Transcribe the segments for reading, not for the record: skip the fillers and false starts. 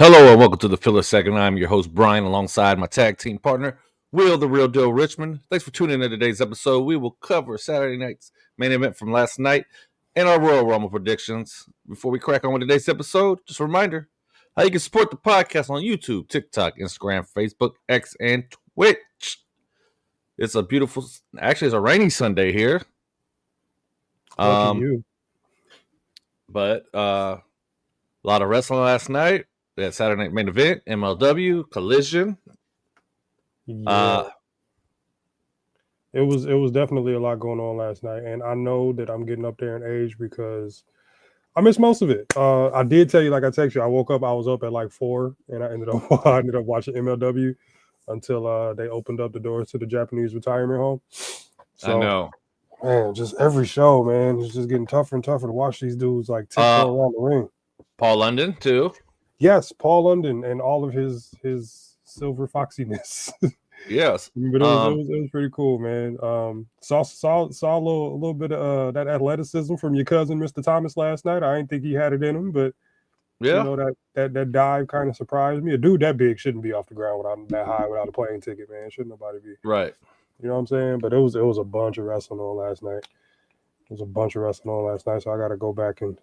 Hello and welcome to the Filler Second. I'm your host, Brian, alongside my tag team partner, Will the Real Deal Richmond. Thanks for tuning in to today's episode. We will cover Saturday night's main event from last night and our Royal Rumble predictions. Before we crack on with today's episode, just a reminder how you can support the podcast on YouTube, TikTok, Instagram, Facebook, X, and Twitch. It's a beautiful, actually, it's a rainy Sunday here. Lucky you. But a lot of wrestling last night. That Saturday night main event, MLW, Collision. Yeah. It was definitely a lot going on last night, and I know that I'm getting up there in age because I missed most of it. I did tell you, like I texted you, I woke up, I was up at like 4, and I ended up watching MLW until they opened up the doors to the Japanese retirement home. So, I know. Man, just every show, man, it's just getting tougher and tougher to watch these dudes like tiptoe around the ring. Paul London too. Yes, Paul London and all of his silver foxiness. Yes, but it was pretty cool, man. Saw a little bit of that athleticism from your cousin, Mr. Thomas, last night. I didn't think he had it in him, but yeah, you know that dive kind of surprised me. A dude that big shouldn't be off the ground that high without a plane ticket, man. Shouldn't nobody be. Right. You know what I'm saying? But it was a bunch of wrestling on last night. So I got to go back and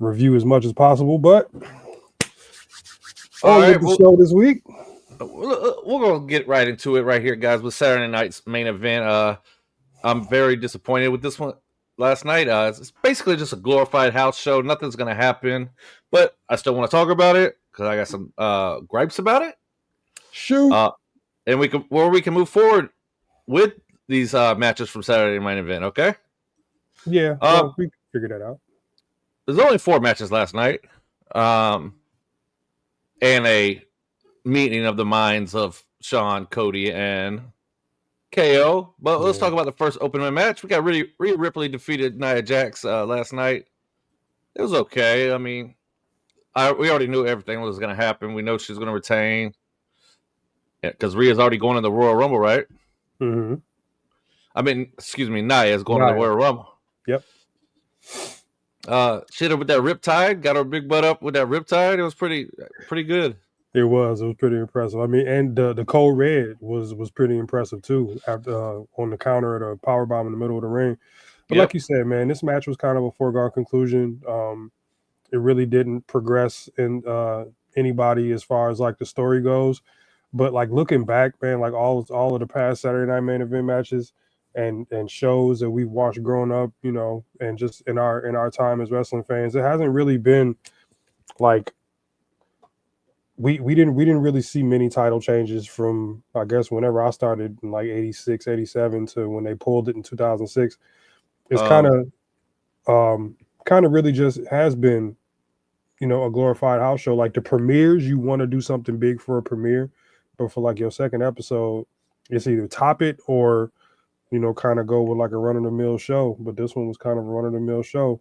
review as much as possible. But the show this week. We're gonna get right into it right here, guys, with Saturday night's main event. I'm very disappointed with this one last night. It's basically just a glorified house show. Nothing's gonna happen, but I still want to talk about it because I got some gripes about it. Shoot. And we can move forward with these matches from Saturday main event. Okay. Yeah. We can figure that out. There's only 4 matches last night. And a meeting of the minds of Sean, Cody, and KO. But let's talk about the first opening match. We got Rhea Ripley defeated Nia Jax last night. It was okay. I mean, we already knew everything was going to happen. We know she's going to retain because Rhea's already going in the Royal Rumble, right? Mm-hmm. I mean, excuse me, Nia's going in the Royal Rumble. Yep. She hit her with that riptide, got her big butt up with that riptide. It was pretty good. It was pretty impressive. I mean, and the Code Red was pretty impressive too. After on the counter at a power bomb in the middle of the ring. But like you said, man, this match was kind of a foregone conclusion. It really didn't progress in anybody as far as like the story goes. But like looking back, man, like all of the past Saturday night main event matches and shows that we've watched growing up, you know, and just in our time as wrestling fans, it hasn't really been like we didn't really see many title changes from, I guess, whenever I started in like 86, 87 to when they pulled it in 2006. It's kind of really just has been, you know, a glorified house show. Like the premieres, you want to do something big for a premiere, but for like your second episode, it's either top it or, you know, kind of go with like a run-of-the-mill show. But this one was kind of a run-of-the-mill show.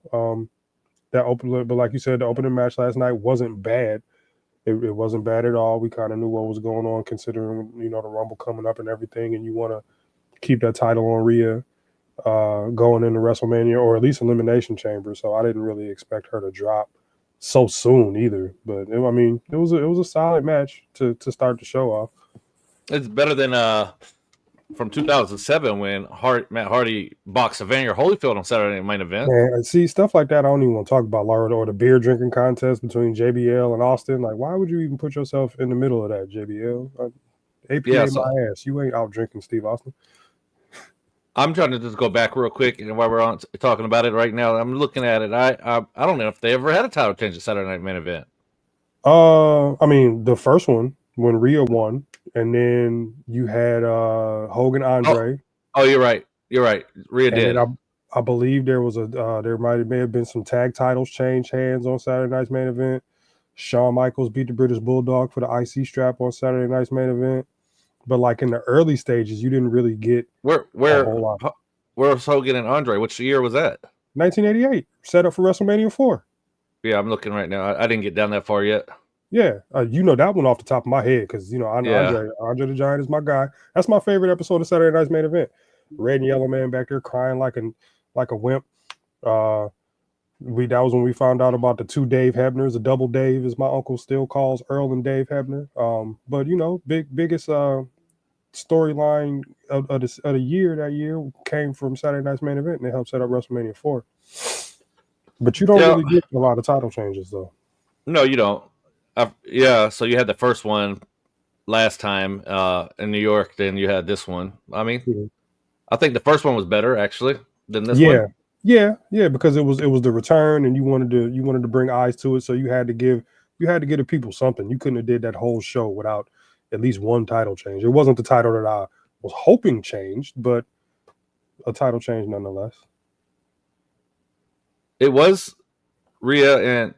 But like you said, the opening match last night wasn't bad. It wasn't bad at all. We kind of knew what was going on, considering, you know, the Rumble coming up and everything, and you want to keep that title on Rhea going into WrestleMania or at least Elimination Chamber. So I didn't really expect her to drop so soon either. But it was a solid match to start the show off. It's better than from 2007 when Matt Hardy boxed Evander Holyfield on Saturday night main event. Man, see, stuff like that I don't even want to talk about, Laura, or the beer drinking contest between JBL and Austin. Like, why would you even put yourself in the middle of that, JBL? APA my ass. You ain't out drinking Steve Austin. I'm trying to just go back real quick, and while we're talking about it right now, I'm looking at it. I don't know if they ever had a title change at Saturday night main event. I mean, the first one when Rhea won, and then you had Hogan Andre. Oh, you're right. Rhea did. I believe there was there may have been some tag titles change hands on Saturday night's main event. Shawn Michaels beat the British Bulldog for the IC strap on Saturday night's main event. But like in the early stages, you didn't really get where's Hogan and Andre? Which year was that? 1988. Set up for WrestleMania 4. Yeah, I'm looking right now. I didn't get down that far yet. Yeah, you know that one off the top of my head because, you know, Andre the Giant is my guy. That's my favorite episode of Saturday night's main event. Red and yellow man back there crying like a wimp. That was when we found out about the 2 Dave Hebners, a double Dave, as my uncle still calls Earl and Dave Hebner. But biggest storyline of the year that year came from Saturday Night's Main Event, and they helped set up WrestleMania 4. But you don't really get a lot of title changes, though. No, you don't. So you had the first one last time in New York, then you had this one. I mean, I think the first one was better actually than this one. Yeah, because it was the return, and you wanted to bring eyes to it, so you had to give the people something. You couldn't have did that whole show without at least one title change. It wasn't the title that I was hoping changed, but a title change nonetheless. It was Rhea, and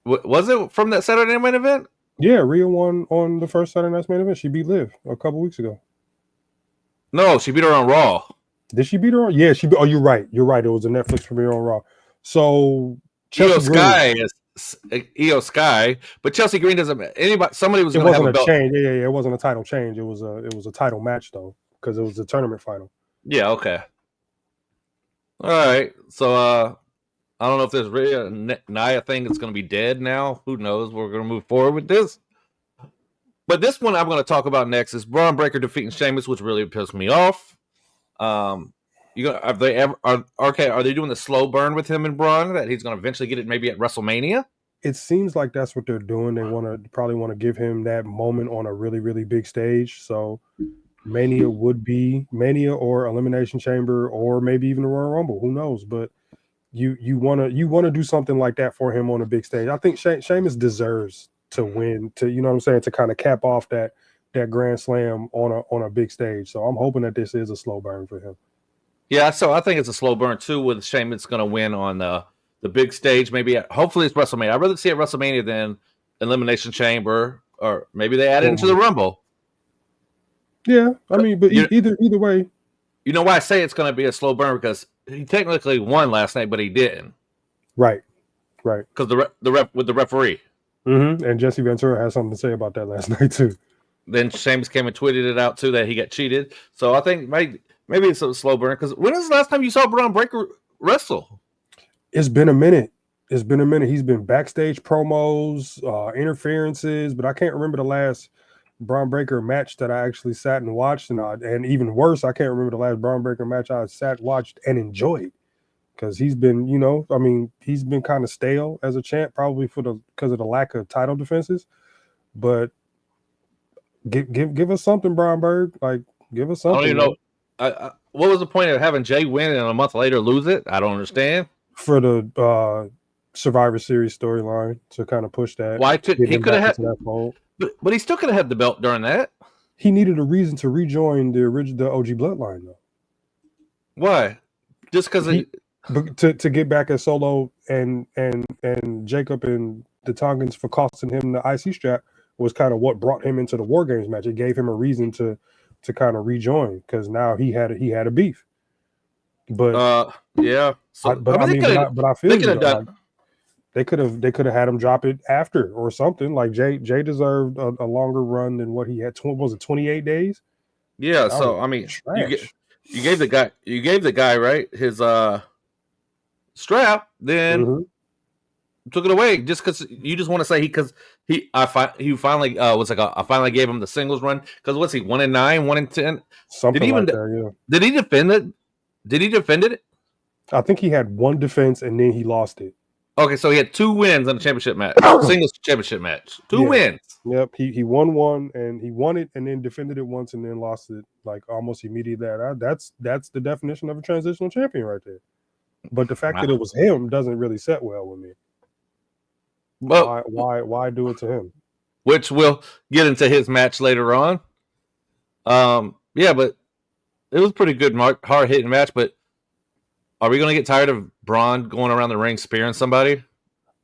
was it from that Saturday Night Main Event? Yeah, Rhea won on the first Saturday Night's Main Event. She beat Liv a couple weeks ago. No, she beat her on Raw. Did she beat her on? Yeah, she. Oh, you're right. It was a Netflix premiere on Raw. So Io Sky is Io Sky, but Chelsea Green doesn't. Somebody was going to have a belt. Change. Yeah, it wasn't a title change. It was a title match though, because it was a tournament final. Yeah. Okay. All right. So I don't know if there's really a Nia thing that's going to be dead now. Who knows? We're going to move forward with this. But this one I'm going to talk about next is Bron Breaker defeating Sheamus, which really pissed me off. Are they doing the slow burn with him and Braun that he's going to eventually get it maybe at WrestleMania? It seems like that's what they're doing. They probably want to give him that moment on a really, really big stage. So Mania would be Mania or Elimination Chamber or maybe even the Royal Rumble. Who knows? But you want to do something like that for him on a big stage. I think Sheamus deserves to win, to you know what I'm saying, to kind of cap off that Grand Slam on a big stage. So I'm hoping that this is a slow burn for him. Yeah, so I think it's a slow burn too, with Sheamus going to win on the big stage. Maybe hopefully it's WrestleMania. I'd rather see it at WrestleMania than Elimination Chamber, or maybe they add it into the Rumble. Yeah, I mean, but either way. You know why I say it's going to be a slow burn? Because he technically won last night, but he didn't. Right. Because the referee. Mm-hmm. And Jesse Ventura has something to say about that last night too. Then Sheamus came and tweeted it out too that he got cheated. So I think maybe it's a slow burn. Because when is the last time you saw Bron Breaker wrestle? It's been a minute. He's been backstage promos, interferences, but I can't remember the last Bron Breaker match that I actually sat and watched. And even worse, I can't remember the last Bron Breaker match I sat, watched, and enjoyed. Because he's been, he's been kind of stale as a champ, probably because of the lack of title defenses. But give us something, Bron Berg. Like, give us something. I don't even know. What was the point of having Jey win and a month later lose it? I don't understand. For the Survivor Series storyline to kind of push that. Why could he could have had that fold? But he still could have had the belt during that. He needed a reason to rejoin the OG bloodline, though. Why? Just because to get back at Solo and Jacob and the Tongans for costing him the IC strap was kind of what brought him into the War Games match. It gave him a reason to kind of rejoin, because now he had a beef. But yeah. So, I feel they could have had him drop it after or something. Like Jey deserved a longer run than what he had. Was it 28 days? Yeah. So I mean, you gave the guy right his strap, then took it away just because you just want to say he finally I finally gave him the singles run, because what's he 1-9, 1-10? Something like that. Yeah. Did he defend it? Did he defend it? I think he had one defense and then he lost it. Okay, so he had 2 wins in the championship match, singles championship match. 2 wins. Yep, he won one and he won it and then defended it once and then lost it like almost immediately. That's the definition of a transitional champion right there. But the fact that it was him doesn't really set well with me. But why do it to him? Which we'll get into his match later on. Yeah, but it was a pretty good, hard hitting match. But are we going to get tired of Braun going around the ring spearing somebody?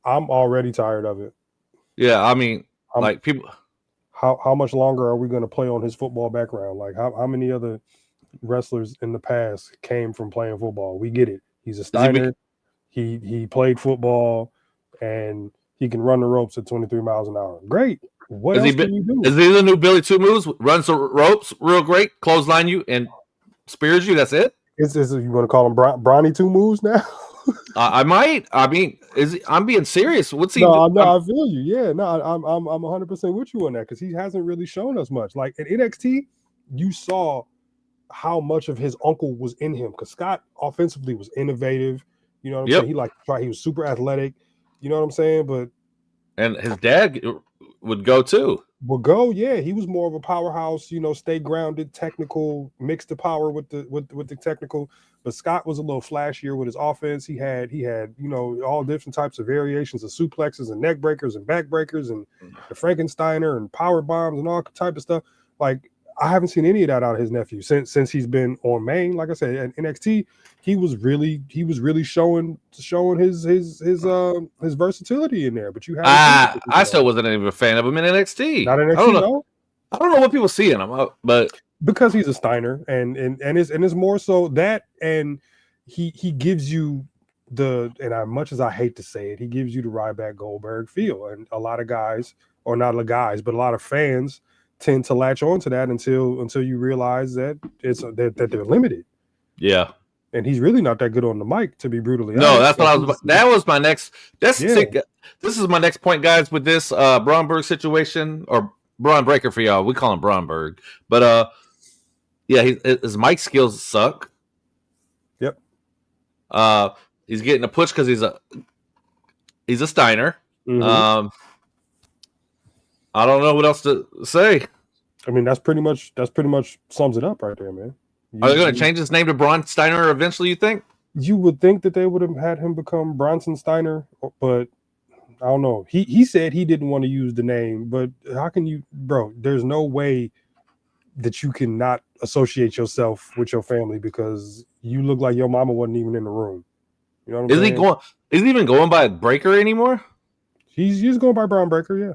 I'm already tired of it. Yeah, I mean, people. How much longer are we going to play on his football background? Like how many other wrestlers in the past came from playing football? We get it. He's a Steiner. He played football and he can run the ropes at 23 miles an hour. Great. What else can you do? Is he the new Billy Two Moves? Runs the ropes real great, clothesline you, and spears you. That's it. Is you want to call him Bronny Two Moves now? I might. I mean, I'm being serious. What's he? No, I feel you. Yeah, no, I'm 100% with you on that because he hasn't really shown us much. Like at NXT, you saw how much of his uncle was in him because Scott offensively was innovative. You know what I'm saying? He was super athletic. You know what I'm saying? But and his dad would go too. Yeah, he was more of a powerhouse. Stay grounded, technical, mix the power with the technical. But Scott was a little flashier with his offense. He had all different types of variations of suplexes and neck breakers and back breakers and the Frankensteiner and power bombs and all type of stuff. Like I haven't seen any of that out of his nephew since he's been on main. Like I said, at NXT, he was really showing his versatility in there. But you haven't. I still wasn't even a fan of him in NXT. Not NXT, no. I don't know what people see in him, but because he's a Steiner, and it's more so that, and he gives you as much as I hate to say it, he gives you the Ryback Goldberg feel, and a lot of guys, or not the guys, but a lot of fans tend to latch on to that until you realize that that they're limited. Yeah. And he's really not that good on the mic, to be brutally honest. No, that's what I was. That was my next. This is my next point, guys. With this Bron Breaker situation, or Bron Breaker for y'all, we call him Bron Berg. But yeah, his mic skills suck. Yep. He's getting a push because he's a Steiner. Mm-hmm. I don't know what else to say. I mean, that's pretty much sums it up right there, man. Are they going to change his name to Braun Steiner eventually, you think? You would think that they would have had him become Bronson Steiner, but I don't know. He said he didn't want to use the name, but how can you, bro? There's no way that you can not associate yourself with your family because you look like your mama wasn't even in the room. You know what I'm saying? Is he even going by Breaker anymore? He's going by Bron Breaker, yeah.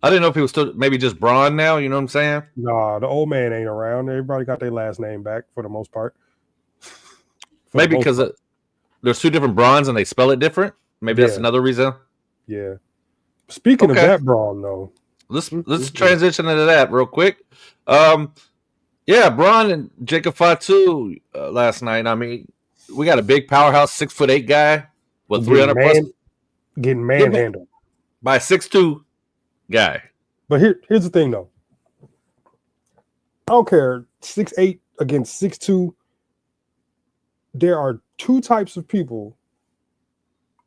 I didn't know if he was still maybe just Braun now. You know what I'm saying? Nah, the old man ain't around. Everybody got their last name back for the most part. Maybe because there's two different Brauns and they spell it different. Maybe that's another reason. Yeah. Speaking of that Braun, though, let's transition into that real quick. Yeah, Braun and Jacob Fatu last night. I mean, we got a big powerhouse 6'8" guy with 300 plus getting manhandled by a 6'2" guy. But here's the thing, though. I don't care 6'8" against 6'2". There are two types of people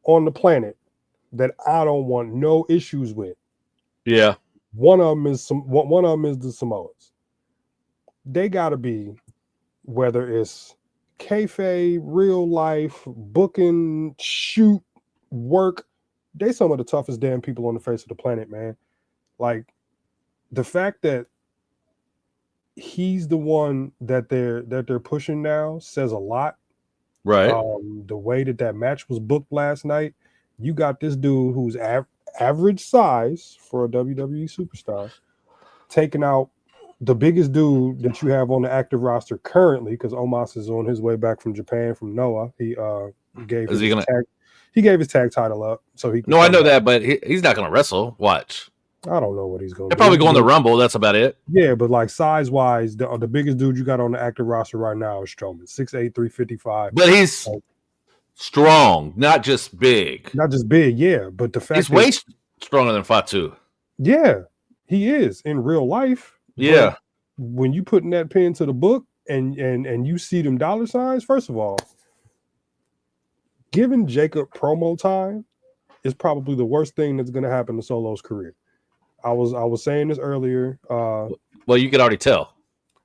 on the planet that I don't want no issues with. Yeah. One of them is the Samoans. They gotta be, whether it's kayfabe, real life, booking, shoot, work, they some of the toughest damn people on the face of the planet, man. Like the fact that he's the one that they're pushing now says a lot. Right. The way that match was booked last night, you got this dude who's average size for a WWE superstar taking out the biggest dude that you have on the active roster currently, because Omos is on his way back from Japan from Noah. He gave his tag title up so he can. No, I know that, but he's not going to wrestle. Watch. I don't know what he's going to do. They're probably going to Rumble. That's about it. Yeah, but like size wise, the biggest dude you got on the active roster right now is Strowman, 6'8", 355. But he's strong, not just big. Not just big, yeah. But the fact he's way stronger than Fatu. Yeah, he is in real life. Yeah. When you putting that pen to the book and you see them dollar signs, first of all, giving Jacob promo time is probably the worst thing that's going to happen to Solo's career. I was saying this earlier. Well, you can already tell.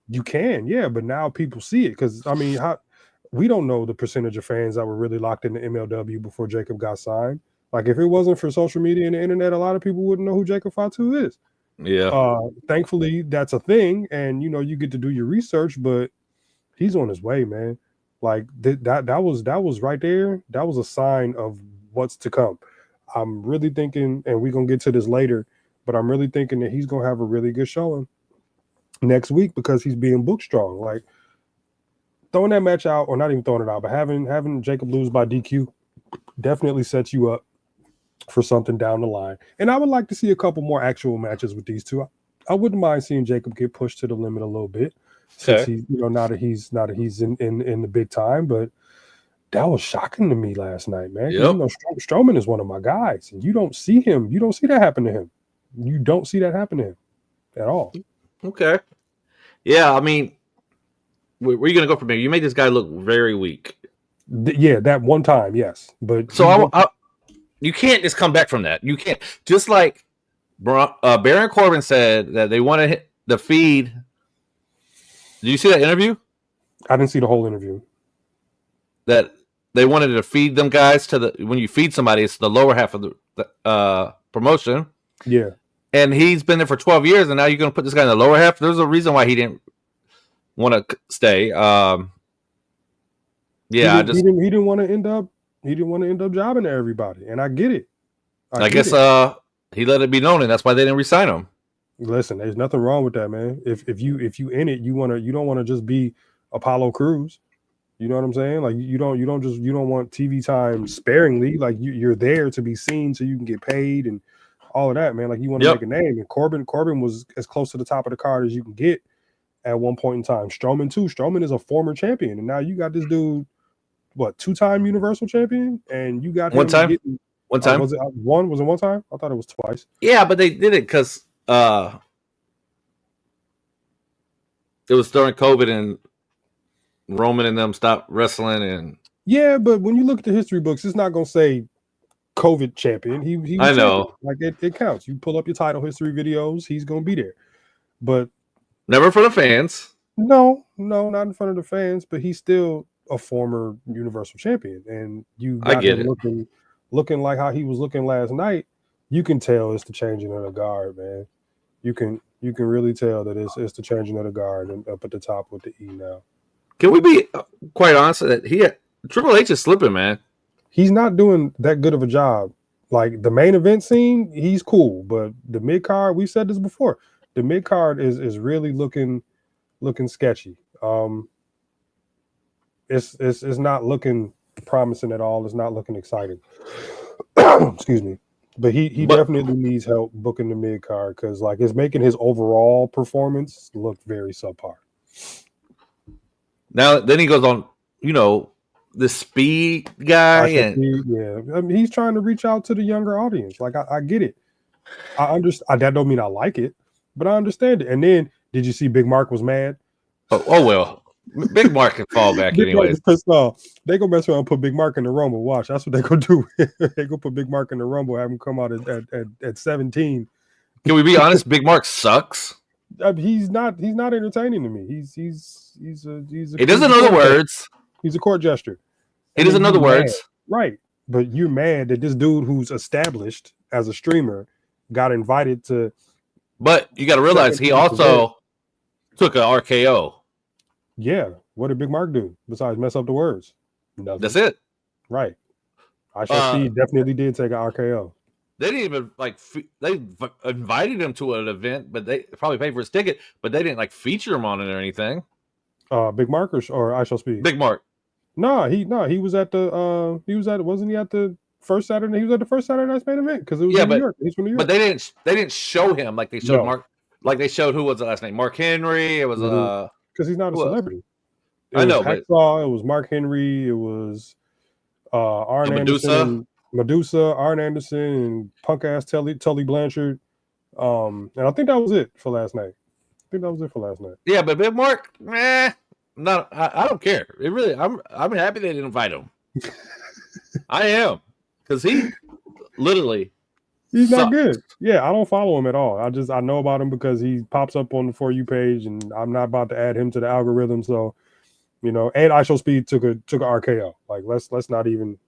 You can, yeah, but now people see it because I mean, we don't know the percentage of fans that were really locked into MLW before Jacob got signed. Like if it wasn't for social media and the internet, a lot of people wouldn't know who Jacob Fatu is. Yeah. Thankfully, that's a thing, and you get to do your research. But he's on his way, man. Like that was right there. That was a sign of what's to come. I'm really thinking, and we're gonna get to this later, but I'm really thinking that he's gonna have a really good showing next week because he's being booked strong. Like throwing that match out, or not even throwing it out, but having Jacob lose by DQ definitely sets you up for something down the line. And I would like to see a couple more actual matches with these two. I wouldn't mind seeing Jacob get pushed to the limit a little bit since he, now that he's in the big time. But That was shocking to me last night, man. Yep. You know, Strowman is one of my guys, and you don't see him. You don't see that happen to him. You don't see that happen to him at all. Okay. Yeah, I mean, where are you going to go from here? You made this guy look very weak. Yeah, that one time, yes. But so you can't just come back from that. You can't. Just like Baron Corbin said that they want to hit the feed. Did you see that interview? I didn't see the whole interview. That they wanted to feed them guys to when you feed somebody, it's the lower half of the promotion. Yeah. And he's been there for 12 years, and now you're going to put this guy in the lower half? There's a reason why he didn't want to stay. He didn't want to end up jobbing to everybody, and I get it. I guess he let it be known, and that's why they didn't re-sign him. Listen, there's nothing wrong with that, man. If you in it, you don't want to just be Apollo Crews. You know what I'm saying? Like you don't want TV time sparingly. Like you're there to be seen so you can get paid and all of that, man. Like you want to make a name. And Corbin was as close to the top of the card as you can get at one point in time. Strowman too. Strowman is a former champion, and now you got this dude, what, 2-time Universal Champion, and you got him one time. Was it one? Was it one time? I thought it was twice. Yeah, but they did it because it was during COVID and Roman and them stopped wrestling. And yeah, but when you look at the history books, it's not gonna say COVID champion. He I know, champion. Like it counts. You pull up your title history videos, he's gonna be there. But never for the fans. No, not in front of the fans. But he's still a former Universal Champion, and you got him looking like how he was looking last night. You can tell it's the changing of the guard, man. You can really tell that it's the changing of the guard and up at the top with the E now. Can we be quite honest that Triple H is slipping, man? He's not doing that good of a job. Like the main event scene, he's cool, but the mid card, we said this before, the mid card is really looking sketchy. It's not looking promising at all. It's not looking exciting. Excuse me. But he definitely needs help booking the mid card because like it's making his overall performance look very subpar. Now then he goes on, the speed guy, yeah. I mean, he's trying to reach out to the younger audience. Like I get it. I understand. That don't mean I like it, but I understand it. And then did you see Big Mark was mad? Oh well. Big Mark can fall back anyways. They gonna mess around and put Big Mark in the Rumble. Watch, that's what they gonna do. They gonna put Big Mark in the Rumble, have him come out at 17. Can we be honest? Big Mark sucks. He's not entertaining to me. He's he doesn't know the words. He's a court gesture. He doesn't know the words. Right. But you're mad that this dude who's established as a streamer got invited to. But you got to realize he also took an RKO. Yeah. What did Big Mark do besides mess up the words? Nothing. That's it. Right. I shall see. Definitely did take an RKO. They didn't even they invited him to an event, but they probably paid for his ticket, but they didn't feature him on it or anything. Big Mark or I shall speak. Big Mark. He was at the wasn't he at the first Saturday? He was at the first Saturday night's main event because it was in New York. He's from New York. But they didn't show him like they showed Mark, like they showed who was the last name? Mark Henry. It was because he's not a celebrity. I know, Hacksaw, it was Mark Henry, it was Arn Anderson, Medusa, Arn Anderson, and punk ass Tully Blanchard. And I think that was it for last night. Yeah, but Big Mark, I don't care. It really, I'm happy they didn't invite him. I am, because he's not good. Yeah, I don't follow him at all. I know about him because he pops up on the For You page, and I'm not about to add him to the algorithm. So, and I Shall Speed took a RKO. Like let's not even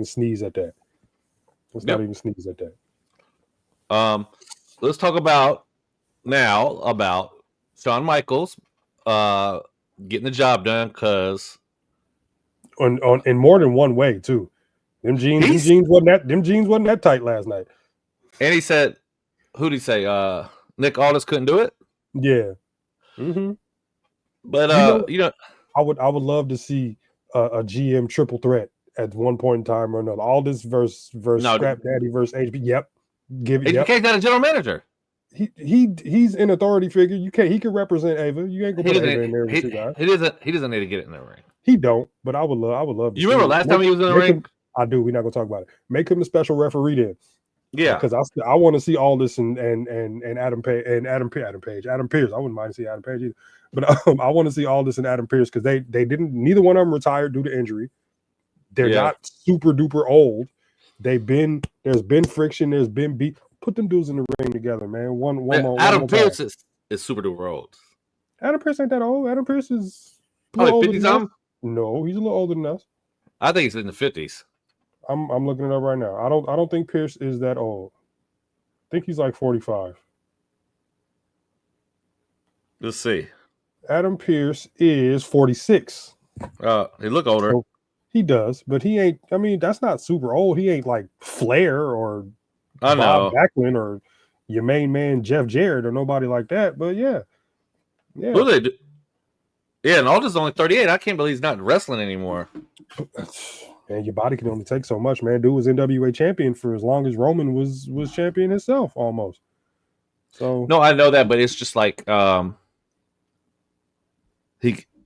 sneeze at that. Not even sneeze at that. Let's talk about Shawn Michaels getting the job done because in more than one way too. Them jeans wasn't that tight last night. And he said, who'd he say? Nick Aldis couldn't do it? Yeah. Mm-hmm. But I would love to see a GM triple threat at one point in time or another. Aldis versus Scrap Daddy versus HB. Yep. HBK's not a general manager. He's an authority figure. He can represent Ava. You ain't gonna put Ava in there with you guys. He doesn't need to get it in the ring. He don't, but I would love. You remember last time he was in the ring? I do. We're not gonna talk about it. Make him the special referee then. Yeah, because I want to see all this and Adam Page. Adam Pierce. I wouldn't mind to see Adam Page either, but I want to see all this in Adam Pierce because they didn't. Neither one of them retired due to injury. They're not super duper old. There's been friction. There's been beat. Put them dudes in the ring together, man. One more. Adam Pierce is super duper old. Adam Pierce ain't that old. Adam Pierce is probably 50 something. No, he's a little older than us. I think he's in the 50s. I'm looking it up right now. I don't think Pierce is that old. I think he's like 45. Let's see. Adam Pierce is 46. He look older. So he does, but he ain't. I mean, that's not super old. He ain't like Flair or Bob Backlund or your main man Jeff Jarrett or nobody like that. But yeah. Who they do? Yeah, and Aldo's only 38. I can't believe he's not wrestling anymore. Man, your body can only take so much, man. Dude was NWA champion for as long as Roman was champion himself, almost. So no, I know that, but it's just like the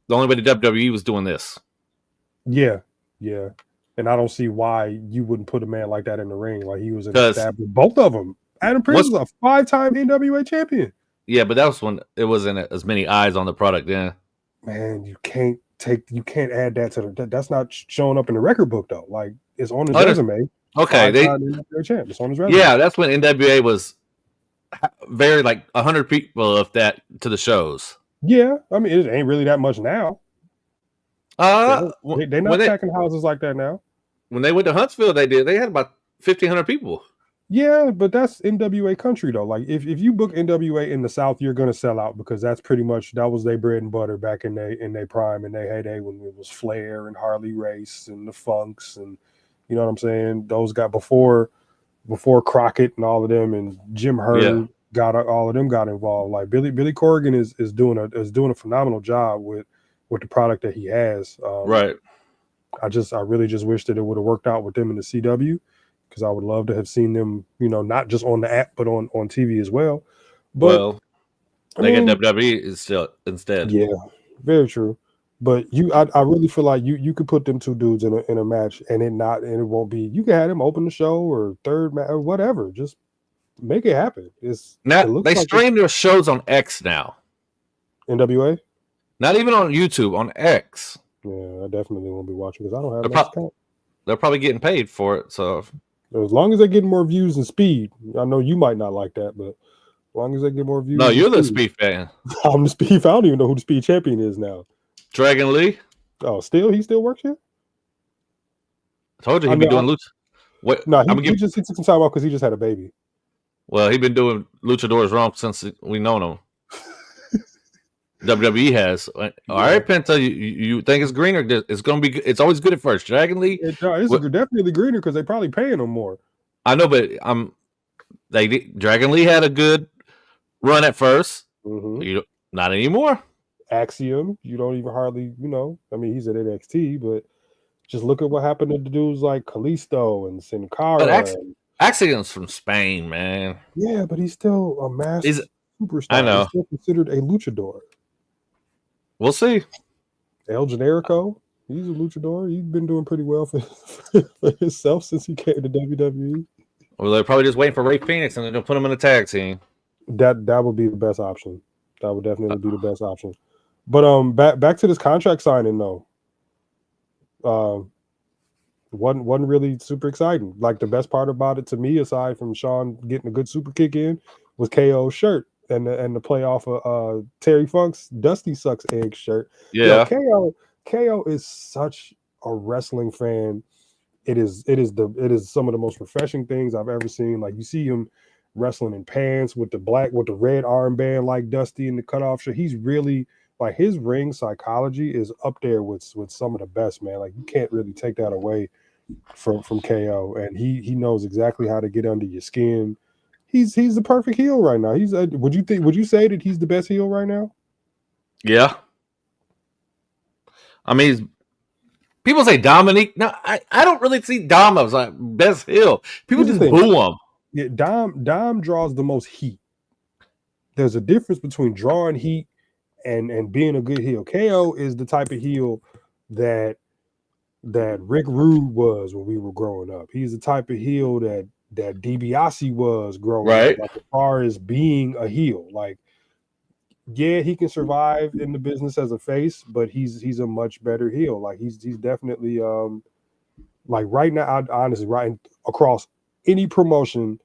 only way the WWE was doing this. Yeah, and I don't see why you wouldn't put a man like that in the ring. Like he was an established. Both of them. Adam Pierce was a 5-time NWA champion. Yeah, but that was when it wasn't as many eyes on the product then. Man, you can't add that to that's not showing up in the record book though. Like it's on his resume. Okay, it's on his resume. Yeah, that's when NWA was very like 100 people of that to the shows. Yeah, I mean it ain't really that much now. They're not packing houses like that now. When they went to Huntsville, they had about 1,500 people. Yeah, but that's NWA country though. Like if you book NWA in the South, you're gonna sell out because that's pretty much that was their bread and butter back in their prime and their heyday when it was Flair and Harley Race and the Funks and you know what I'm saying. Those got before Crockett and all of them and Jim Herd all of them got involved. Like Billy Corgan is doing a phenomenal job with the product that he has. Right. I really just wish that it would have worked out with them in the CW. Because I would love to have seen them, you know, not just on the app, but on TV as well. But they get WWE instead. Yeah, very true. But I really feel like you could put them two dudes in a match and it won't be. You can have them open the show or third match or whatever. Just make it happen. They stream their shows on X now. NWA. Not even on YouTube, on X. Yeah, I definitely won't be watching because I don't have an account. They're probably getting paid for it, so. As long as they're getting more views and speed, I know you might not like that, but as long as they get more views. No, you're the speed fan. I'm the speed fan. I don't even know who the speed champion is now. Dragon Lee. Oh, he still works here? I told you he'd be doing lucha. What? No, he took some time off because he just had a baby. Well, he's been doing luchadors wrong since we known him. WWE has. All right, Penta, you think it's greener? It's going to be. It's always good at first. Dragon Lee. It's definitely greener because they're probably paying them more. I know, but Dragon Lee had a good run at 1st. Mm-hmm. Not anymore. Axiom, you don't even hardly, I mean, he's at NXT, but just look at what happened to the dudes like Kalisto and Sin Cara. Axiom's from Spain, man. Yeah, but he's still a massive superstar. I know. He's still considered a luchador. We'll see. El Generico, he's a luchador. He's been doing pretty well for himself since he came to WWE. Well, they're probably just waiting for Ray Phoenix and they'll put him in a tag team. That would be the best option. That would definitely be the best option. But back to this contract signing though. Wasn't really super exciting. Like the best part about it to me, aside from Sean getting a good super kick in, was KO's shirt. And the play off of Terry Funk's Dusty Sucks Egg shirt. Yeah. KO is such a wrestling fan. It is some of the most refreshing things I've ever seen. Like you see him wrestling in pants with the red armband like Dusty in the cutoff shirt. He's really like his ring psychology is up there with some of the best, man. Like you can't really take that away from KO. And he knows exactly how to get under your skin. He's the perfect heel right now. Would you say that he's the best heel right now? Yeah. I mean, people say Dominique. No, I don't really see Dom as like best heel. People just boo him. Yeah, Dom draws the most heat. There's a difference between drawing heat and being a good heel. KO is the type of heel that Rick Rude was when we were growing up. He's the type of heel that DiBiase was growing up. Like, as far as being a heel, like, yeah, he can survive in the business as a face, but he's a much better heel. Like, he's definitely like right now, honestly, right across any promotion,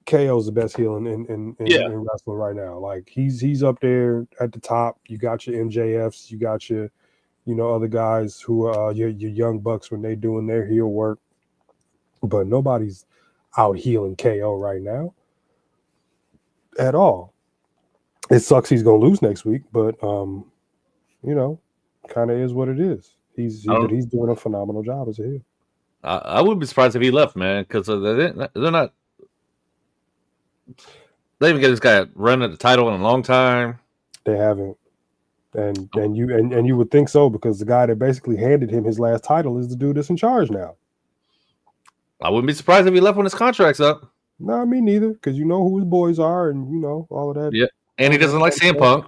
KO's the best heel in wrestling right now. Like, he's up there at the top. You got your MJFs, you got your other guys who are your young bucks when they doing their heel work, but nobody's out healing KO right now at all. It sucks he's gonna lose next week, but kind of is what it is. He's doing a phenomenal job as a heel. I wouldn't be surprised if he left, man, because they're not. They haven't got this guy running the title in a long time. They haven't, and you would think so, because the guy that basically handed him his last title is the dude that's in charge now. I wouldn't be surprised if he left when his contract's up. No, me neither, because you know who his boys are, and all of that. Yeah, and he doesn't like CM Punk.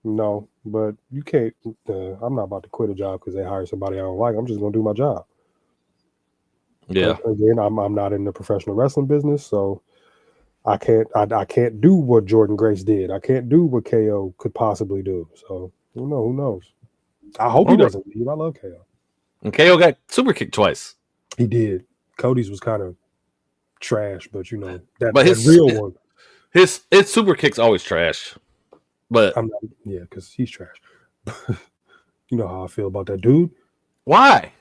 No, but you can't. I'm not about to quit a job because they hire somebody I don't like. I'm just gonna do my job. Yeah. But again, I'm not in the professional wrestling business, so I can't do what Jordan Grace did. I can't do what KO could possibly do. So who knows? I hope he doesn't leave. I love KO. And KO got super kicked twice. He did. Cody's was kind of trash, but that real one. His super kick's always trash. But because he's trash. You know how I feel about that dude. Why?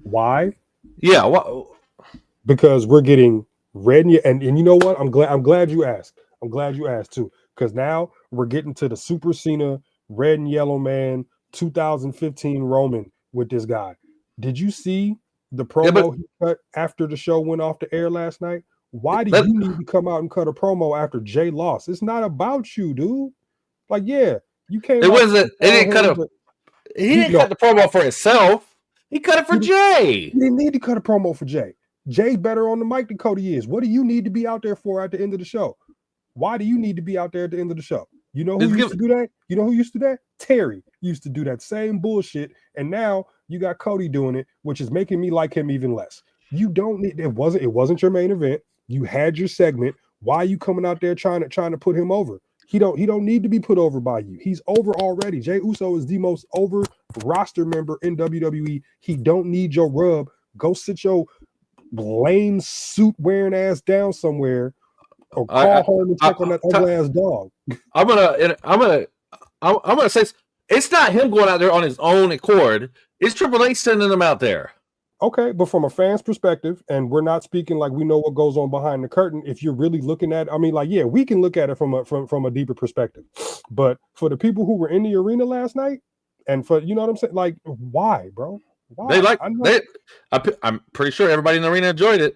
Why? Yeah. Because we're getting red and you know what? I'm glad you asked. I'm glad you asked too, because now we're getting to the Super Cena red and yellow man 2015 Roman with this guy. Did you see the promo he cut after the show went off the air last night? Why do you need to come out and cut a promo after Jey lost? It's not about you, dude. Like, yeah, you can't. It wasn't. It didn't cut a. He didn't cut the promo for himself. He cut it for Jey. He didn't need to cut a promo for Jey. Jay's better on the mic than Cody is. What do you need to be out there for at the end of the show? Why do you need to be out there at the end of the show? You know who used to do that? You know who used to do that? Terry used to do that same bullshit, and now you got Cody doing it, which is making me like him even less. You don't need. It wasn't your main event. You had your segment. Why are you coming out there trying to put him over? He don't need to be put over by you. He's over already. Jey Uso is the most over roster member in WWE. He don't need your rub. Go sit your lame suit wearing ass down somewhere, or call home and check on that ugly ass dog. I'm gonna say it's not him going out there on his own accord. It's Triple H sending him out there. Okay, but from a fan's perspective, and we're not speaking like we know what goes on behind the curtain. If you're really looking at, we can look at it from a deeper perspective. But for the people who were in the arena last night, and for what I'm saying, like, why, bro? Why? I'm pretty sure everybody in the arena enjoyed it.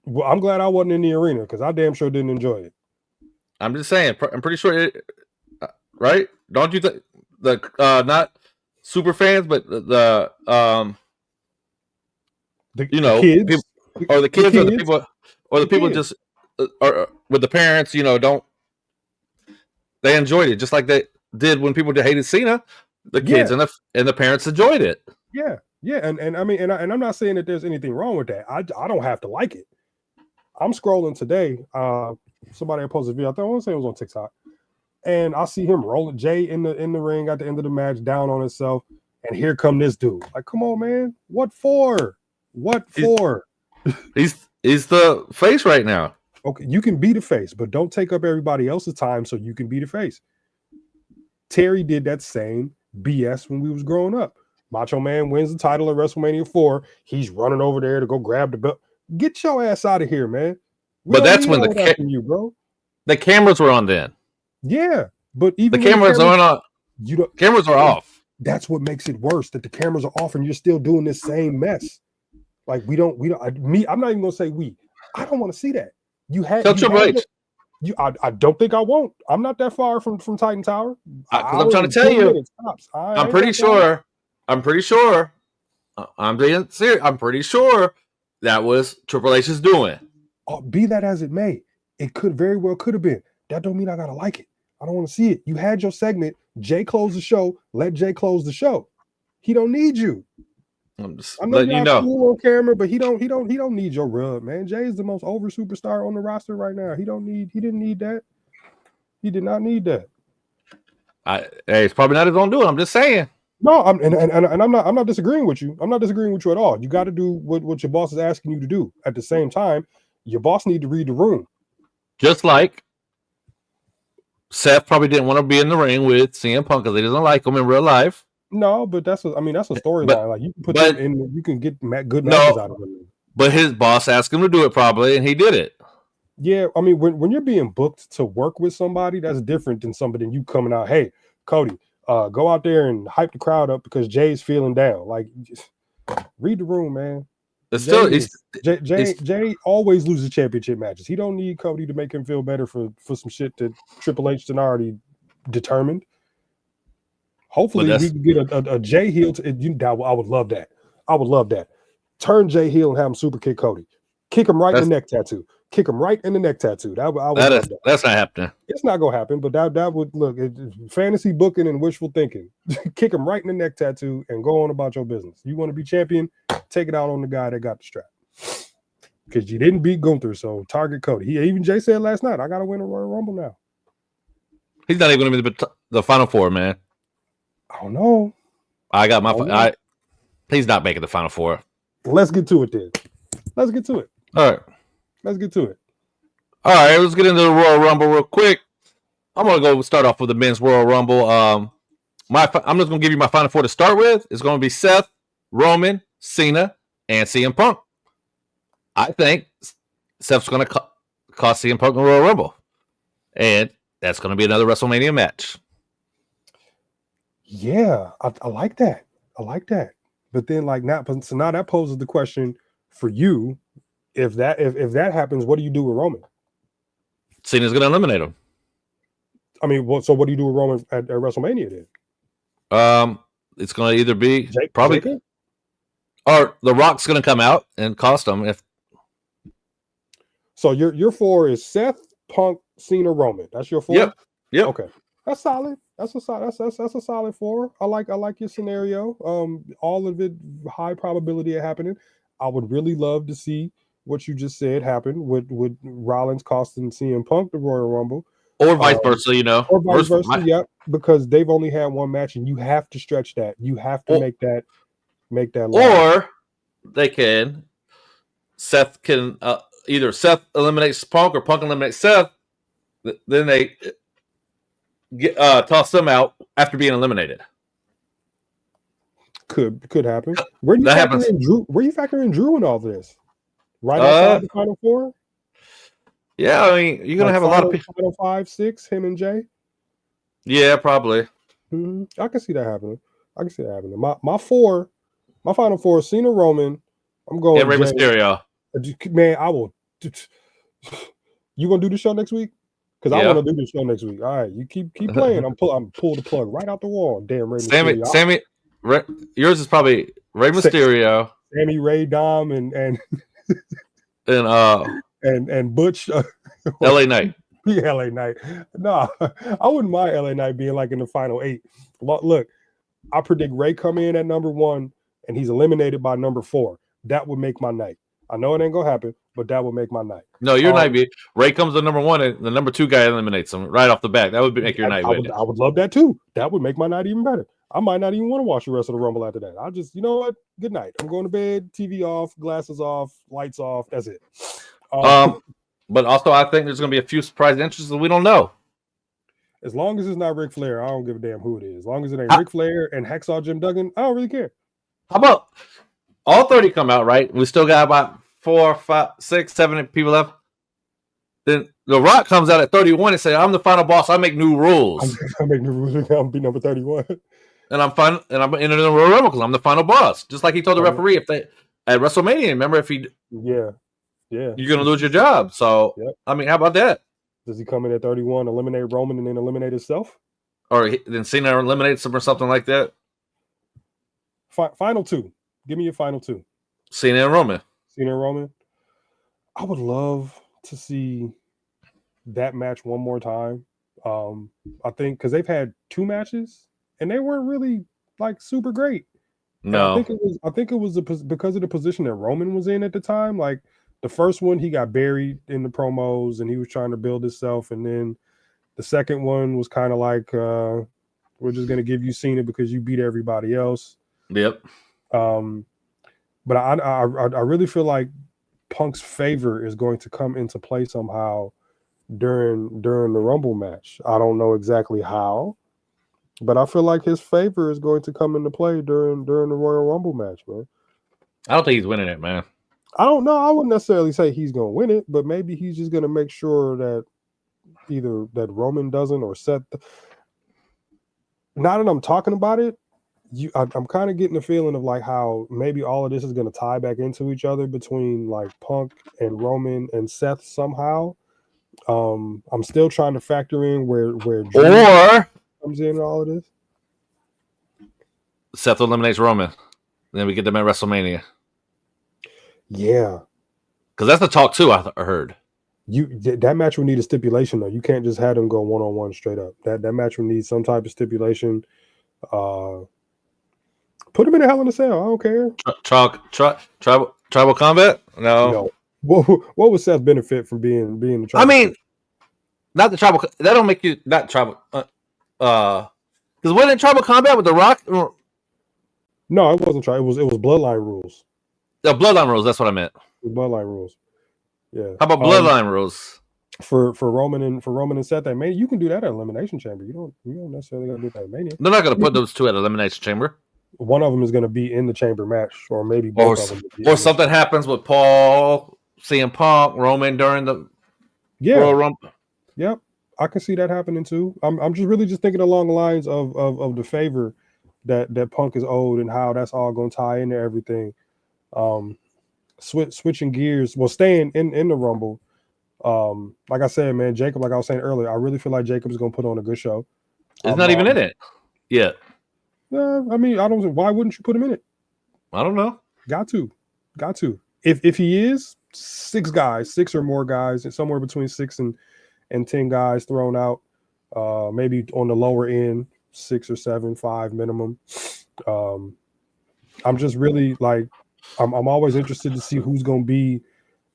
Well, I'm glad I wasn't in the arena because I damn sure didn't enjoy it. I'm just saying. I'm pretty sure it, right? Don't you think not super fans, but the kids, people, or the kids, or the people, or the people just or with the parents, they enjoyed it just like they did when people hated Cena. The kids and the parents enjoyed it. Yeah, and I'm not saying that there's anything wrong with that. I don't have to like it. I'm scrolling today. Somebody posted a video. I want to say it was on TikTok, and I see him rolling Jey in the ring at the end of the match, down on himself, and here come this dude. Like, come on, man, what for? What for? He's the face right now. Okay, you can be the face, but don't take up everybody else's time so you can be the face. Terry did that same BS when we was growing up. Macho Man wins the title at WrestleMania 4. He's running over there to go grab the belt. Get your ass out of here, man. But that's when bro. The cameras were on then. Yeah, but even the cameras aren't on. Cameras are off. That's what makes it worse. That the cameras are off and you're still doing this same mess. Like I'm not even gonna say we. I don't want to see that. Tell Triple H. I don't think I won't. I'm not that far from Titan Tower. I'm trying to tell you. I'm pretty sure. I'm being serious. I'm pretty sure that was Triple H's doing. Be that as it may, it very well could have been. That don't mean I gotta like it. I don't want to see it. You had your segment. Jey closed the show. Let Jey close the show. He don't need you. I'm just I know letting you y'all know. cool on camera, but he don't need your rub, man. Jey is the most over superstar on the roster right now. He didn't need that. He did not need that. Hey, it's probably not his own doing. I'm just saying. No, I'm not disagreeing with you. I'm not disagreeing with you at all. You got to do what your boss is asking you to do. At the same time, your boss need to read the room. Just like Seth probably didn't want to be in the ring with CM Punk because he doesn't like him in real life. No, but that's a storyline. Like you can put them in, you can get good matches out of them. But his boss asked him to do it probably, and he did it. Yeah, I mean, when you're being booked to work with somebody, that's different than somebody you coming out. Hey, Cody, go out there and hype the crowd up because Jay's feeling down. Like, just read the room, man. Jey always loses championship matches. He don't need Cody to make him feel better for some shit that Triple H done already determined. Hopefully, we can get a Jey heel. I would love that. I would love that. Turn Jey heel and have him super kick Cody. Kick him right in the neck tattoo. Kick him right in the neck tattoo. I would love that. That's not happening. It's not gonna happen, but that would look fantasy booking and wishful thinking. Kick him right in the neck tattoo and go on about your business. You want to be champion? Take it out on the guy that got the strap. Because you didn't beat Gunther, so target Cody. Even Jey said last night, I gotta win a Royal Rumble now. He's not even gonna be the final four, man. I don't know. I got my. He's not making the final four. Let's get to it then. Let's get to it. All right. Let's get to it. All right. Let's get into the Royal Rumble real quick. I'm gonna go start off with the men's Royal Rumble. I'm just gonna give you my final four to start with. It's gonna be Seth, Roman, Cena, and CM Punk. I think Seth's gonna cost CM Punk the Royal Rumble, and that's gonna be another WrestleMania match. Yeah, I like that. I like that. But then, now that poses the question for you: if that happens, what do you do with Roman? Cena's going to eliminate him. I mean, so what do you do with Roman at WrestleMania then? It's going to either be Jacob? Or The Rock's going to come out and cost him. So your four is Seth, Punk, Cena, Roman. That's your four. Yep. Okay, that's solid. That's a solid four. I like your scenario. All of it high probability of happening. I would really love to see what you just said happen with Rollins costing CM Punk the Royal Rumble, or vice versa. Or vice versa. Yep, because they've only had one match, and you have to stretch that. You have to make that. Or they can. Seth can either Seth eliminates Punk or Punk eliminates Seth. Then they toss them out after being eliminated. Could happen. Where do you factor in Drew? Where you factor in Drew in all this? Right outside the final four? Yeah, I mean, you're gonna have a lot of people. Final 5, 6, him and Jey. Yeah, probably. Mm-hmm. I can see that happening. My final four: Cena, Roman. I'm going. Yeah, Rey Mysterio. Man, I will. You gonna do the show next week? Because I want to do the show next week. All right, you keep playing. I'm pull the plug right out the wall. Damn, Rey Mysterio. Sammy, yours is probably Rey Mysterio. Sammy, Ray, Dom, and Butch. LA Knight. LA Knight. No, I wouldn't mind LA Knight being like in the final 8. Look, I predict Ray come in at number 1 and he's eliminated by number 4. That would make my night. I know it ain't gonna happen, but that would make my night. No, your night be Ray comes to number 1 and the number 2 guy eliminates him right off the bat. That would make your night. I would love that too. That would make my night even better. I might not even want to watch the rest of the Rumble after that. I'll just, you know what? Good night. I'm going to bed, TV off, glasses off, lights off. That's it. But also I think there's going to be a few surprise entrances that we don't know. As long as it's not Ric Flair, I don't give a damn who it is. As long as it ain't Ric Flair and Hacksaw Jim Duggan, I don't really care. How about all 30 come out, right? We still got about 4, 5, 6, 7 people left. Then The Rock comes out at 31 and say, "I'm the final boss. I make new rules. I make new rules. I'll be number 31." And I'm fine, and I'm entering the Royal Rumble because I'm the final boss. Just like he told the referee if they at WrestleMania. Remember, if he you're gonna lose your job. So I mean, how about that? Does he come in at 31, eliminate Roman, and then eliminate himself? Or then Cena eliminates him or something like that? Final 2. Give me your final 2. Cena and Roman. I would love to see that match one more time. I think because they've had 2 matches and they weren't really like super great. And No. I think it was because of the position that Roman was in at the time. Like the first one, he got buried in the promos and he was trying to build himself, and then the second one was kind of like, we're just gonna give you Cena because you beat everybody else. Yep. But I really feel like Punk's favor is going to come into play somehow during the Rumble match. I don't know exactly how, but I feel like his favor is going to come into play during the Royal Rumble match, man. I don't think he's winning it, man. I don't know. I wouldn't necessarily say he's going to win it, but maybe he's just going to make sure that either that Roman doesn't or Seth. Now that I'm talking about it, I'm kind of getting the feeling of like how maybe all of this is going to tie back into each other between like Punk and Roman and Seth somehow. I'm still trying to factor in where Drew comes in and all of this. Seth eliminates Roman, then we get them at WrestleMania. Yeah, because that's the talk too. I heard that match will need a stipulation though. You can't just have them go 1-on-1 straight up. That match will need some type of stipulation. Put him in a Hell in a Cell. I don't care. Tribal combat? No. What would Seth benefit from being the tribal? I mean, not the tribal. That don't make you not tribal. Because wasn't it tribal combat with The Rock? No, it wasn't tribal. It was Bloodline rules. The Bloodline rules. That's what I meant. Bloodline rules. Yeah. How about Bloodline rules? For Roman and Seth at Mania, you can do that at Elimination Chamber. You don't necessarily got to do that at Mania. They're not going to put those two at Elimination Chamber. One of them is going to be in the chamber match, or maybe both of them. Or something happens with Paul, CM Punk, Roman during the Royal Rumble. Yep, I can see that happening too. I'm just really thinking along the lines of the favor that Punk is owed and how that's all going to tie into everything. Switching gears, well, staying in the Rumble. Like I said, man, Jacob, like I was saying earlier, I really feel like Jacob is going to put on a good show. He's not even in it yet. I mean, I don't. Why wouldn't you put him in it? I don't know. Got to. If he is 6 guys, 6 or more guys, and somewhere between 6 and 10 guys thrown out, maybe on the lower end, 6 or 7, 5 minimum. I'm just really like, I'm always interested to see who's going to be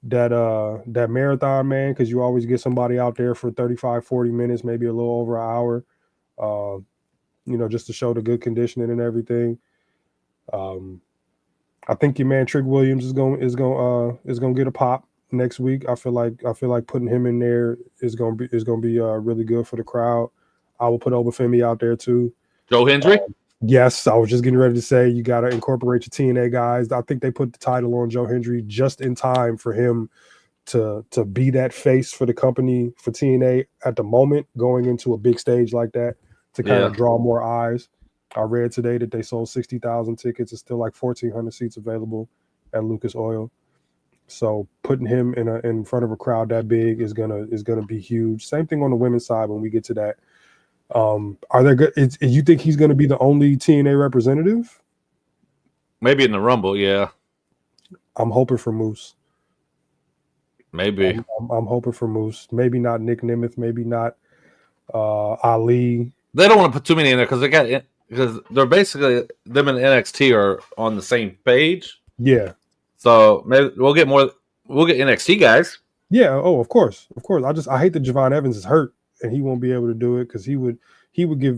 that marathon man, because you always get somebody out there for 35, 40 minutes, maybe a little over an hour. Just to show the good conditioning and everything. I think your man Trick Williams is going to get a pop next week. I feel like putting him in there is going to be really good for the crowd. I will put Obafemi out there too. Joe Hendry? Yes, I was just getting ready to say you got to incorporate your TNA guys. I think they put the title on Joe Hendry just in time for him to be that face for the company for TNA at the moment, going into a big stage like that, to kind of draw more eyes. I read today that they sold 60,000 tickets. It's still like 1,400 seats available at Lucas Oil. So putting him in front of a crowd that big is gonna be huge. Same thing on the women's side when we get to that. Are there good? You think he's gonna be the only TNA representative? Maybe in the Rumble, yeah. I'm hoping for Moose. Maybe. I'm hoping for Moose. Maybe not Nick Nemeth. Maybe not Ali. They don't want to put too many in there because they're basically, them and NXT are on the same page. Yeah. So maybe we'll get NXT guys. Yeah. Oh, of course. I hate that Javon Evans is hurt and he won't be able to do it, because he would give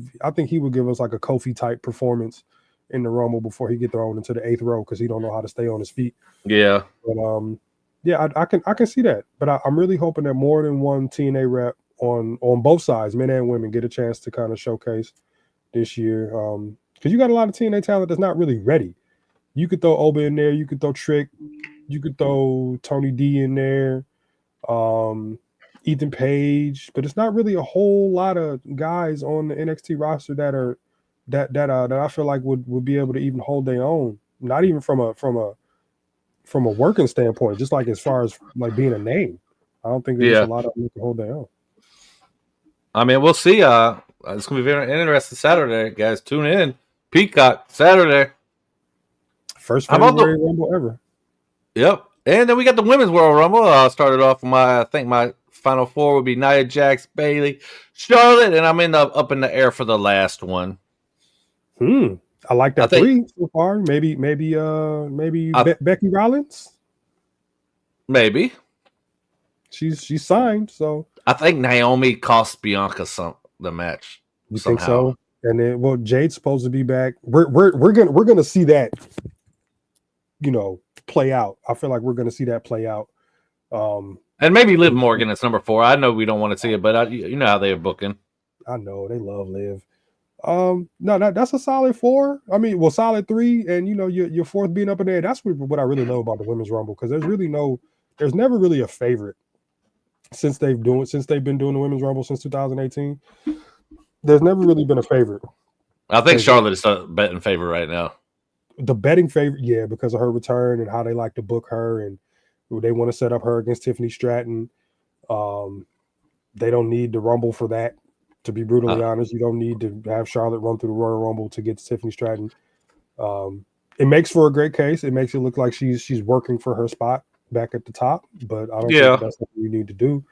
us like a Kofi type performance in the Rumble before he get thrown into the 8th row, because he don't know how to stay on his feet. Yeah. But yeah, I can see that. But I'm really hoping that more than one TNA rep on both sides, men and women, get a chance to kind of showcase this year. Because you got a lot of TNA talent that's not really ready. You could throw Oba in there, you could throw Trick, you could throw Tony D in there, Ethan Page, but it's not really a whole lot of guys on the NXT roster that I feel like would be able to even hold their own. Not even from a working standpoint, just like as far as like being a name. I don't think there's a lot of them that can hold their own. I mean, we'll see. It's going to be very interesting Saturday, guys. Tune in. Peacock, Saturday. First February Rumble ever. Yep. And then we got the Women's World Rumble. Started off my final four would be Nia Jax, Bayley, Charlotte, and I'm up in the air for the last one. I like that three so far. Maybe Becky Rollins. Maybe she's signed, so I think Naomi cost Bianca the match. You somehow. Think so? And then, Jade's supposed to be back. We're gonna see that, play out. I feel like we're gonna see that play out. And maybe Liv Morgan is number 4. I know we don't want to see it, but you know how they're booking. I know they love Liv. No, that's a solid 4. I mean, solid 3, and your 4th being up in there. That's what I really love about the Women's Rumble, because there's never really a favorite since they've been doing the Women's Rumble since 2018. There's never really been a favorite. I think Charlotte is a betting favorite right now. The betting favorite, yeah, because of her return and how they like to book her, and they want to set up her against Tiffany Stratton. They don't need the Rumble for that. To be brutally honest, you don't need to have Charlotte run through the Royal Rumble to get to Tiffany Stratton. It makes for a great case. It makes it look like she's working for her spot back at the top, but I don't think that's what we need to do.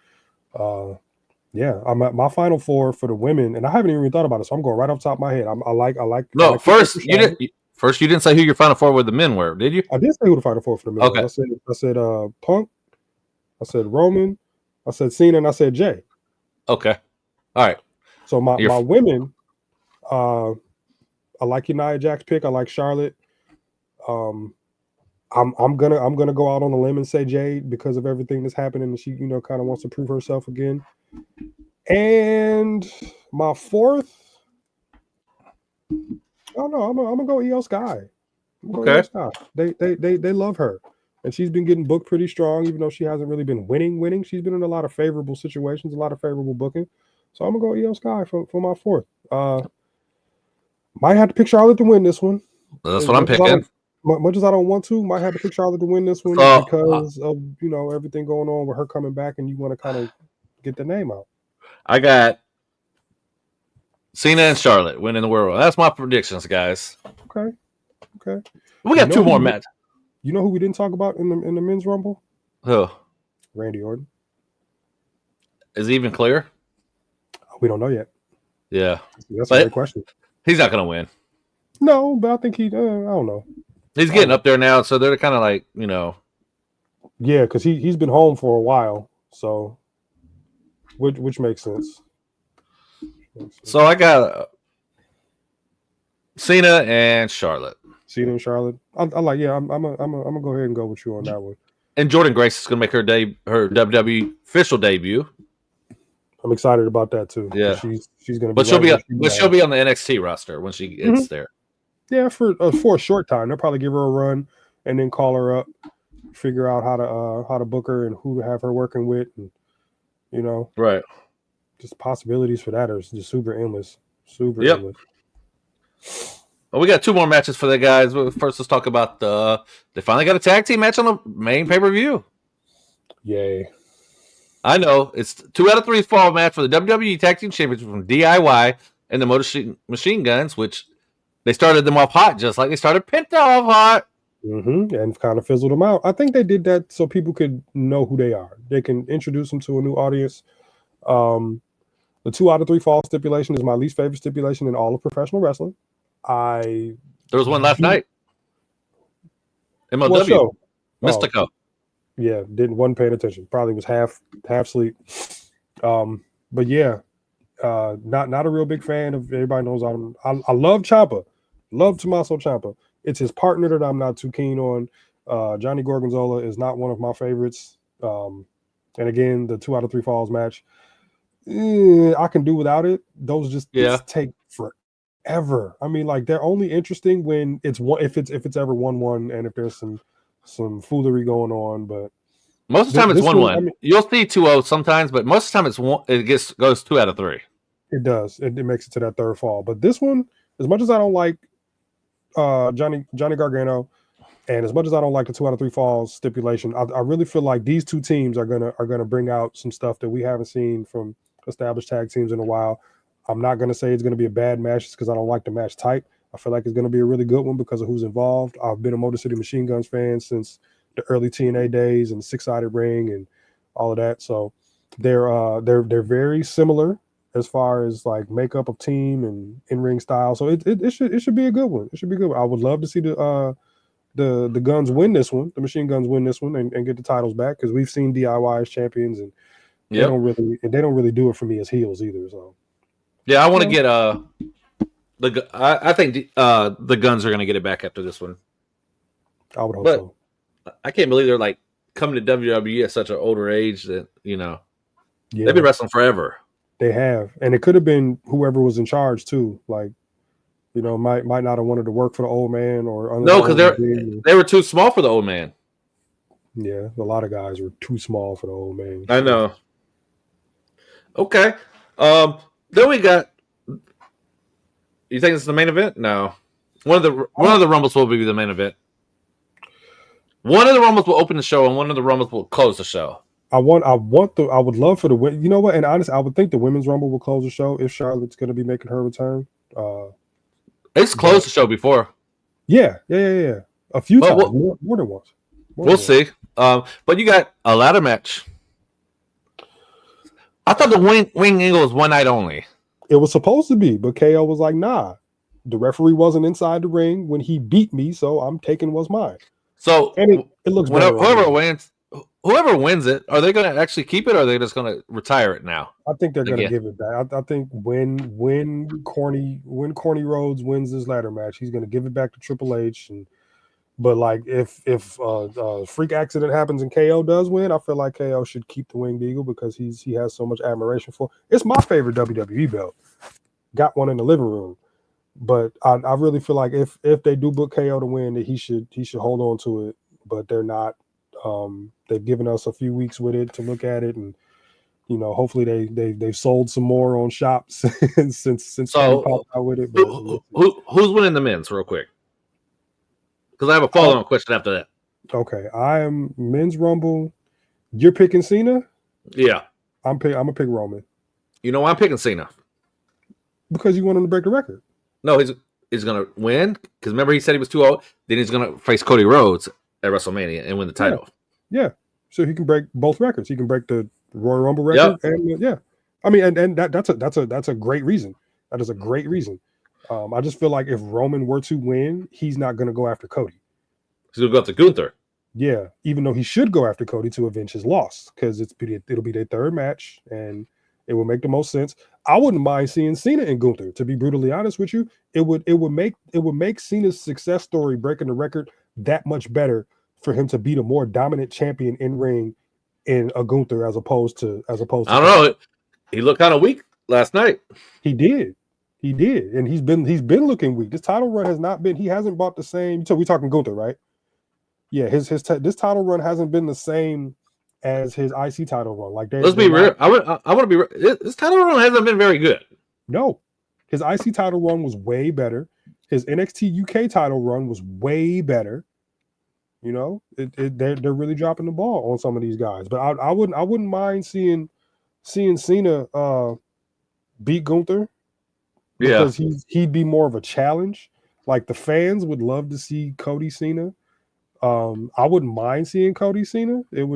I'm at my final 4 for the women, and I haven't even thought about it, so I'm going right off the top of my head. I like. No, first you didn't say who your final 4 with the men were, did you? I did say who the final 4 for the men. Okay. I said Punk, I said Roman, I said Cena, and I said Jey. Okay, all right. So my women, I like your Nia Jax pick. I like Charlotte. I'm gonna go out on a limb and say Jade because of everything that's happening, and she kind of wants to prove herself again. And my 4th, I'm gonna go Io Sky. Okay. Sky. They love her, and she's been getting booked pretty strong, even though she hasn't really been winning. She's been in a lot of favorable situations, a lot of favorable booking. So I'm gonna go Io Sky for my 4th. Might have to pick Charlotte to win this one. That's what I'm picking. Much as I don't want to, might have to pick Charlotte to win this one because of everything going on with her coming back, and you want to kind of get the name out. I got Cena and Charlotte winning the World. That's my predictions, guys. Okay. We got 2 more matches. You know who we didn't talk about in the men's Rumble? Who? Randy Orton. Is he even clear? We don't know yet. Yeah, that's a great question. He's not going to win. No, but I think I don't know. He's getting up there now, so they're kind of like, Yeah, because he's been home for a while, so which makes sense. So I got Cena and Charlotte. Cena and Charlotte. I like. Yeah, I'm gonna go ahead and go with you on that one. And Jordan Grace is gonna make her WWE official debut. I'm excited about that too. Yeah, she's gonna. But she'll be on the NXT roster when she gets there. Yeah, for a short time. They'll probably give her a run and then call her up, figure out how to book her and who to have her working with, and right. Just possibilities for that are just super endless. Endless. Well, we got 2 more matches for the guys. First, let's talk about they finally got a tag team match on the main pay-per-view. Yay. I know. It's 2 out of 3 fall match for the WWE Tag Team Championship from DIY and the Motor Machine Guns, which they started them off hot, just like they started Penta off hot. And kind of fizzled them out. I think they did that so people could know who they are. They can introduce them to a new audience. The 2 out of 3 fall stipulation is my least favorite stipulation in all of professional wrestling. There was one last night. MLW. Mystico. Yeah, wasn't paying attention. Probably was half sleep. But yeah, not a real big fan of. Everybody knows I love Ciampa. Love Tommaso Ciampa. It's his partner that I'm not too keen on. Johnny Gorgonzola is not one of my favorites. And again, the 2 out of 3 falls match, I can do without it. Those just take forever. I mean, like, they're only interesting when it's one, if it's ever 1-1, and if there's some foolery going on. But most of the time it's 1-1. I mean, you'll see 2-0 sometimes, but most of the time it's one. It goes 2 out of 3. It does. It makes it to that 3rd fall. But this one, as much as I don't like Johnny Gargano, and as much as I don't like the 2 out of 3 falls stipulation, I really feel like these 2 teams are gonna bring out some stuff that we haven't seen from established tag teams in a while. I'm not gonna say it's gonna be a bad match just because I don't like the match type. I feel like it's gonna be a really good one because of who's involved. I've been a Motor City Machine Guns fan since the early TNA days and the 6-sided ring and all of that. So They're very similar as far as like makeup of team and in-ring style. So it should be a good one. It should be a good one. I would love to see the Guns win this one, the Machine Guns win this one and get the titles back, because we've seen DIY as champions and they don't really do it for me as heels either. So yeah, I want to get I think the Guns are going to get it back after this one. I would hope so. I can't believe they're like coming to WWE at such an older age that Yeah, they've been wrestling forever. They have, and it could have been whoever was in charge too. Like, might not have wanted to work for the old man or no, because they were too small for the old man. Yeah, a lot of guys were too small for the old man. I know. Okay, then we got. You think it's the main event? No, one of the Rumbles will be the main event. One of the Rumbles will open the show, and one of the Rumbles will close the show. I would love for the win. You know what? And honestly, I would think the Women's Rumble will close the show if Charlotte's going to be making her return. It's closed the show before. Yeah. A few times, more than once. We'll see. But you got a ladder match. I thought the wing angle was one night only. It was supposed to be, but KO was like, "Nah, the referee wasn't inside the ring when he beat me, so I'm taking what's mine." So and it looks better. Whoever wins it, are they going to actually keep it, or are they just going to retire it now? I think they're going to give it back. I think when Corny Rhodes wins this ladder match, he's going to give it back to Triple H. But like if a freak accident happens and KO does win, I feel like KO should keep the Winged Eagle because he has so much admiration for. It's my favorite WWE belt. Got one in the living room. But I really feel like if they do book KO to win, that he should hold on to it. But they're not. They've given us a few weeks with it to look at it, and hopefully they've sold some more on shops since so popped out with it. But who's winning the men's, real quick? Because I have a follow-on question after that. Okay, I am men's Rumble. You're picking Cena? Yeah, I'm gonna pick Roman. You know why I'm picking Cena? Because you want him to break the record. No, he's gonna win because remember he said he was too old. Then he's gonna face Cody Rhodes at WrestleMania and win the title. Yeah. So he can break both records. He can break the Royal Rumble record, and I mean, and that's a great reason. That is a great reason. I just feel like if Roman were to win, he's not going to go after Cody. He's going to go after Gunther. Yeah, even though he should go after Cody to avenge his loss because it'll be their third match and it will make the most sense. I wouldn't mind seeing Cena and Gunther. To be brutally honest with you, it would make Cena's success story breaking the record that much better for him to be the more dominant champion in ring in a Gunther as opposed to. I don't know. He looked kind of weak last night. He did, and he's been looking weak. This title run has not been. He hasn't bought the same. So we're talking Gunther, right? Yeah, this title run hasn't been the same as his IC title run. Like, let's be real. I want to be real. This title run hasn't been very good. No, his IC title run was way better. His NXT UK title run was way better. They're really dropping the ball on some of these guys. But I wouldn't mind seeing Cena beat Gunther because he'd be more of a challenge. Like the fans would love to see Cody Cena. I wouldn't mind seeing Cody Cena. Then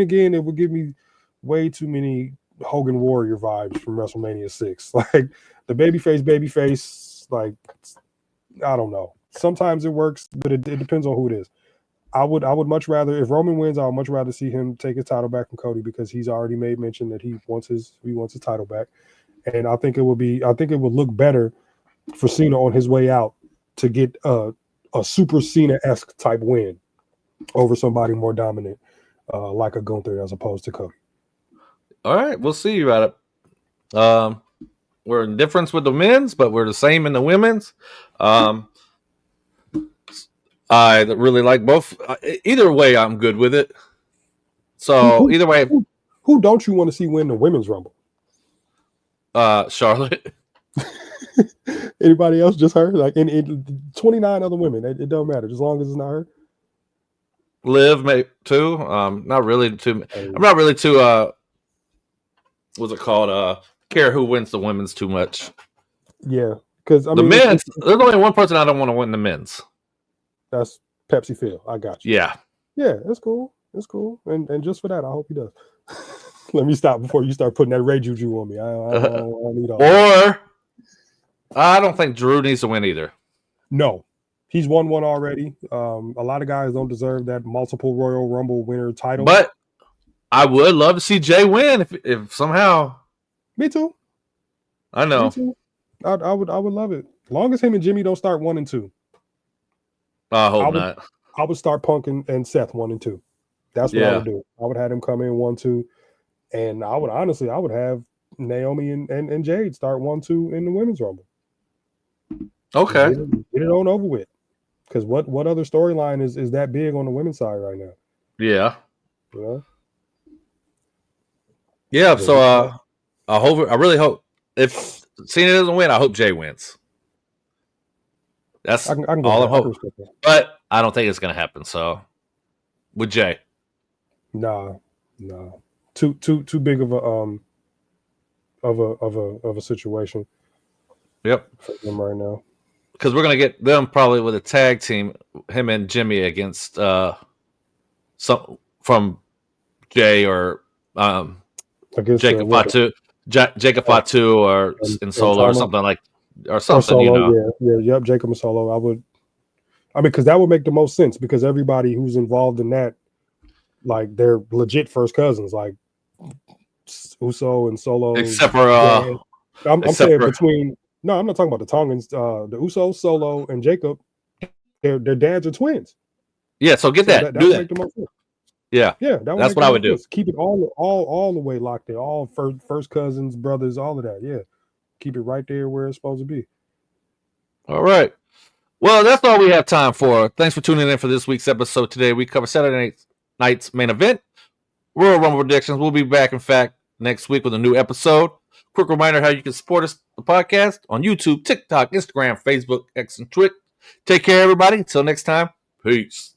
again, it would give me way too many Hogan Warrior vibes from WrestleMania 6. Like the babyface, like I don't know. Sometimes it works, but it depends on who it is. I would much rather, if Roman wins, I would much rather see him take his title back from Cody because he's already made mention that he wants his title back. And I think it would look better for Cena on his way out to get a Super Cena-esque type win over somebody more dominant like a Gunther as opposed to Cody. All right, we'll see you at it. We're in difference with the men's, but we're the same in the women's. I really like both. Either way, I'm good with it. So either way, who don't you want to see win the women's Rumble? Charlotte. Anybody else? Just her? Like in 29 other women, it don't matter as long as it's not her. Liv, maybe too. Not really too. I'm not really too. What's it called? Care who wins the women's too much. Yeah, because the men's. There's only one person I don't want to win the men's. That's Pepsi Phil. I got you. Yeah, that's cool. It's cool, and just for that, I hope he does. Let me stop before you start putting that Ray Juju on me. I don't need all that. Or I don't think Drew needs to win either. No, he's won one already. A lot of guys don't deserve that multiple Royal Rumble winner title. But I would love to see Jey win if somehow. Me too. I know. Me too. I would love it. As long as him and Jimmy don't start 1 and 2. I hope not. I would start Punk and Seth 1 and 2. That's what I would do. I would have him come in 1, 2. And I would have Naomi and Jade start 1, 2 in the women's rumble. Okay. Get it on over with. Because what other storyline is that big on the women's side right now? Yeah. You know? Yeah. So I really hope if Cena doesn't win, I hope Jey wins. That's all I'm hoping. But I don't think it's gonna happen. So with Jey. Nah. Too big of a situation. Yep. For them right now. Because we're gonna get them probably with a tag team, him and Jimmy against some from Jey or Jacob Fatu, or in Solo or something like Solo, you know. Yep, Jacob and Solo. I mean, because that would make the most sense because everybody who's involved in that, like, they're legit first cousins, like Uso and Solo. Except for I'm saying between. No, I'm not talking about the Tongans. The Usos, Solo, and Jacob, their dads are twins. Yeah, so get that. Do that. Make the most sense. Yeah, that's what I would do. Keep it all the way locked in. All first cousins, brothers, all of that. Yeah, keep it right there where it's supposed to be. All right. Well, that's all we have time for. Thanks for tuning in for this week's episode. Today we cover Saturday night's main event, Royal Rumble predictions. We'll be back, in fact, next week with a new episode. Quick reminder how you can support us, the podcast, on YouTube, TikTok, Instagram, Facebook, X, and Twitch. Take care, everybody. Until next time, peace.